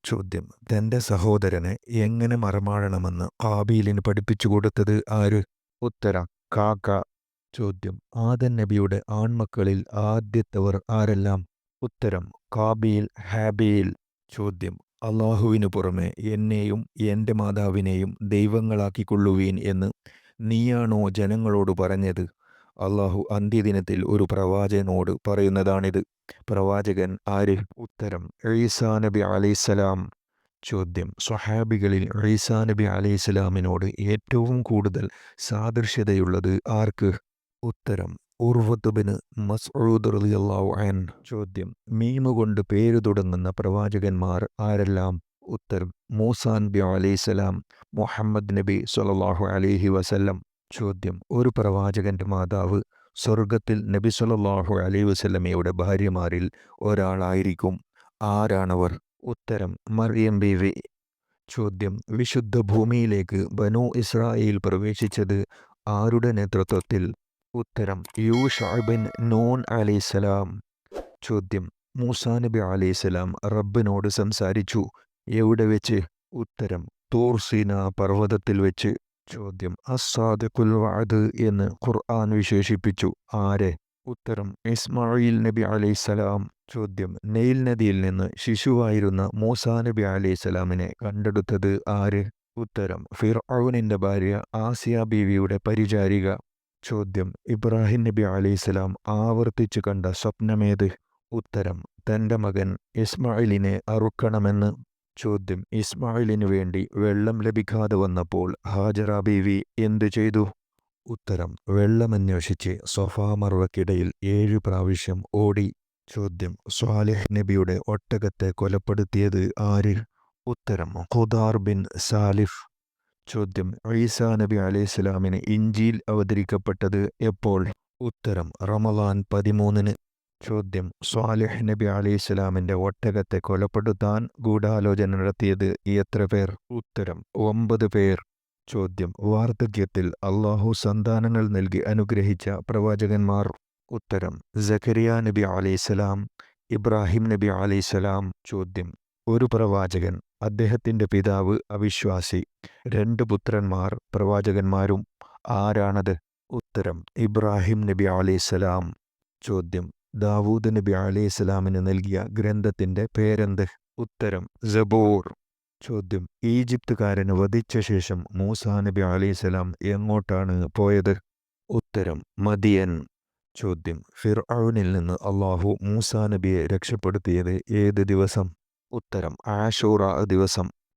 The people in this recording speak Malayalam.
ചോദ്യം: തന്റെ സഹോദരനെ എങ്ങനെ മറമാടണമെന്ന് ഹാബീലിന് പഠിപ്പിച്ചു കൊടുത്തത് ആര്? ഉത്തരം: കാക്ക. ചോദ്യം: ആദം നബിയുടെ ആൺമക്കളിൽ ആദ്യത്തവർ ആരെല്ലാം? ഉത്തരം: കാബീൽ, ഹാബീൽ. ചോദ്യം: അള്ളാഹുവിനു പുറമെ എന്നെയും എന്റെ മാതാവിനെയും ദൈവങ്ങളാക്കിക്കൊള്ളുവീൻ എന്ന് നീയാണോ ജനങ്ങളോട് പറഞ്ഞത്? അള്ളാഹു അന്ത്യദിനത്തിൽ ഒരു പ്രവാചകനോട് പറയുന്നതാണിത്. പ്രവാചകൻ ആര്? ഉത്തരം: ഈസാ നബി അലൈഹിസ്സലാം. ചോദ്യം: സ്വഹാബികളിൽ ഈസാ നബി അലൈഹിസ്സലാമിനോട് ഏറ്റവും കൂടുതൽ സാദൃശ്യതയുള്ളത് ആർക്ക്? ഉത്തരം: ഉർവത്ത് ബിൻ മസ്ഊദ് റളിയല്ലാഹു അൻഹു. ചോദ്യം: മീമ് കൊണ്ട് പേര് തുടങ്ങുന്ന പ്രവാചകന്മാർ ആരെല്ലാം? ഉത്തരം: മൂസാ നബി അലൈഹിസ്സലാം, മുഹമ്മദ് നബി സ്വല്ലല്ലാഹു അലൈഹി വസല്ലം. ചോദ്യം: ഒരു പ്രവാചകന്റെ മാതാവ് സ്വർഗത്തിൽ നബി സ്വല്ലല്ലാഹു അലൈഹി വസല്ലമയുടെ ഭാര്യമാരിൽ ഒരാളായിരിക്കും. ആരാണവർ? ഉത്തരം: മറിയം ബീവി. ചോദ്യം: വിശുദ്ധ ഭൂമിയിലേക്ക് ബനൂ ഇസ്രായേൽ പ്രവേശിച്ചത് ആരുടെ നേതൃത്വത്തിൽ? ഉത്തരം: യൂഷഅ ബിൻ നൂൻ അലൈഹിസ്സലാം. ചോദ്യം: മൂസാ നബി അലൈഹിസ്സലാം റബ്ബിനോട് സംസാരിച്ചു. എവിടെ വെച്ച്? ഉത്തരം: തൂർ സീനാ പർവ്വതത്തിൽ വെച്ച്. ചോദ്യം: അസ്സാദിഖുൽ വഅദ് എന്ന് ഖുർആൻ വിശേഷിപ്പിച്ചു ആരെ? ഉത്തരം: ഇസ്മായിൽ നബി അലൈഹിസ്സലാം. ചോദ്യം: നൈൽ നദിയിൽ നിന്ന് ശിശുവായിരുന്ന മൂസാ നബി അലൈഹിസ്സലാമിനെ കണ്ടെടുത്തത് ആര്? ഉത്തരം: ഫിർഔനിന്റെ ഭാര്യ ആസിയ ബീവിയുടെ പരിചാരിക. ചോദ്യം: ഇബ്രാഹിം നബി അലൈഹിസ്സലാം ആവർത്തിച്ച് കണ്ട സ്വപ്നമേത്? ഉത്തരം: തന്റെ മകൻ ഇസ്മായിലിനെ അറുക്കണമെന്ന്. ചോദ്യം: ഇസ്മായിലിനു വേണ്ടി വെള്ളം ലഭിക്കാതെ വന്നപ്പോൾ ഹാജറ ബീവി എന്തു ചെയ്തു? ഉത്തരം: വെള്ളമന്വേഷിച്ച് സഫാ മർവയ്ക്കിടയിൽ 7 പ്രാവശ്യം ഓടി. ചോദ്യം: സ്വാലിഹ് നബിയുടെ ഒട്ടകത്തെ കൊലപ്പെടുത്തിയത് ആര്? ഉത്തരം: ഖുദാർ ബിൻ സാലിഫ്. ചോദ്യം: ഈസാ നബി അലൈഹിസ്സലാമിന് ഇഞ്ചീൽ അവതരിക്കപ്പെട്ടത് എപ്പോൾ? ഉത്തരം: റമളാൻ 13-ന്. ചോദ്യം: സ്വാലിഹ് നബി അലൈഹിസ്സലാമിന്റെ ഒട്ടകത്തെ കൊലപ്പെടുത്താൻ ഗൂഢാലോചന നടത്തിയത് എത്ര പേർ? ഉത്തരം: 9 പേർ. ചോദ്യം: വാർദ്ധക്യത്തിൽ അള്ളാഹു സന്താനങ്ങൾ നൽകി അനുഗ്രഹിച്ച പ്രവാചകന്മാർ? ഉത്തരം: സക്കരിയ നബി അലൈഹിസ്സലാം, ഇബ്രാഹിം നബി അലൈഹിസ്സലാം. ചോദ്യം: ഒരു പ്രവാചകൻ, അദ്ദേഹത്തിന്റെ പിതാവ് അവിശ്വാസി, 2 പുത്രന്മാർ പ്രവാചകന്മാരും. ആരാണത്? ഉത്തരം: ഇബ്രാഹിം നബി അലൈഹിസ്സലാം. ചോദ്യം: ദാവൂദ് നബി അലൈഹിസ്സലാമിന് നൽകിയ ഗ്രന്ഥത്തിന്റെ പേരെന്ത്? ഉത്തരം: സബൂർ. ചോദ്യം: ഈജിപ്തുകാരന് വധിച്ച ശേഷം മൂസാ നബി അലൈഹിസ്സലാം എങ്ങോട്ടാണ് പോയത്? ഉത്തരം: മദിയൻ. ചോദ്യം: ഫിർഔനിൽ നിന്ന് അള്ളാഹു മൂസാ നബിയെ രക്ഷപ്പെടുത്തിയത് ഏത് ദിവസം? ഉത്തരം: ആശൂറ ദിവസം.